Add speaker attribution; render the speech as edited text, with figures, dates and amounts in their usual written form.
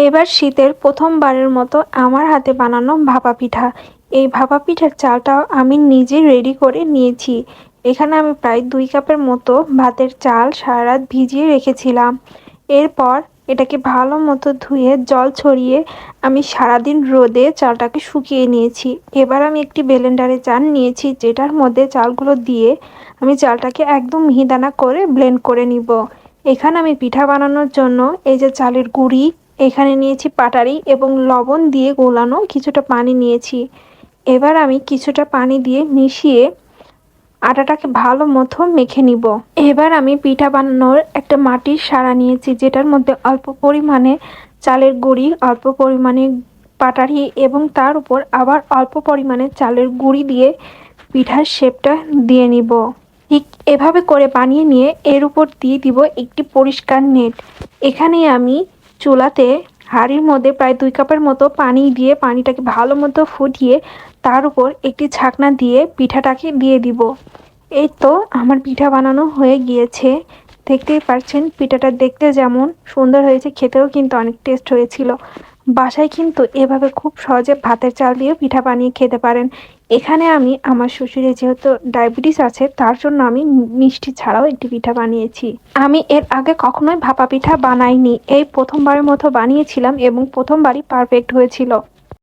Speaker 1: এবার শীতের প্রথমবারের মতো আমার হাতে বানানো ভাপা পিঠা। এই ভাপা পিঠার চালটাও আমি নিজেই রেডি করে নিয়েছি। এখানে আমি প্রায় 2 কাপের মতো ভাতের চাল সারা রাত ভিজিয়ে রেখেছিলাম। এরপর এটাকে ভালো মতো ধুয়ে জল ছড়িয়ে আমি সারাদিন রোদে চালটাকে শুকিয়ে নিয়েছি। এবার আমি একটি ব্লেন্ডারে জার নিয়েছি, যেটার মধ্যে চালগুলো দিয়ে আমি চালটাকে একদম মিহিদানা করে ব্লেন্ড করে নিব। এখানে আমি পিঠা বানানোর জন্য এই যে চালের গুঁড়ি, এখানে নিয়েছি পাটারি এবং লবণ দিয়ে গোলানো কিছুটা পানি নিয়েছি। এবার আমি কিছুটা পানি দিয়ে মিশিয়ে আটাটাকে ভালো মতো মেখে নিব। এবার আমি পিঠা বানানোর একটা মাটির সারা নিয়েছি, যেটার মধ্যে অল্প পরিমাণে চালের গুঁড়ি, অল্প পরিমাণে পাটারি এবং তার উপর আবার অল্প পরিমাণে চালের গুঁড়ি দিয়ে পিঠার শেপটা দিয়ে নিব। ঠিক এভাবে করে বানিয়ে নিয়ে এর উপর দিয়ে দিব একটি পরিষ্কার নেট। এখানে আমি চুলাতে হাঁড়ির মধ্যে প্রায় 2 কাপের মতো পানি দিয়ে পানিটাকে ভালো মতো ফুটিয়ে তার উপর একটি ছাকনা দিয়ে পিঠাটাকে দিয়ে দিব। এই তো আমার পিঠা বানানো হয়ে গিয়েছে। দেখতেই পাচ্ছেন পিঠাটা দেখতে যেমন সুন্দর হয়েছে, খেতেও কিন্তু অনেক টেস্ট হয়েছিল। বাসায় কিন্তু এভাবে খুব সহজে ভাতের চাল দিয়ে পিঠা বানিয়ে খেতে পারেন। এখানে আমি আমার শ্বশুরের যেহেতু ডায়াবেটিস আছে, তার জন্য আমি মিষ্টি ছাড়াও একটি পিঠা বানিয়েছি। আমি এর আগে কখনোই ভাপা পিঠা বানাইনি, এই প্রথমবারের মতো বানিয়েছিলাম এবং প্রথমবারই পারফেক্ট হয়েছিল।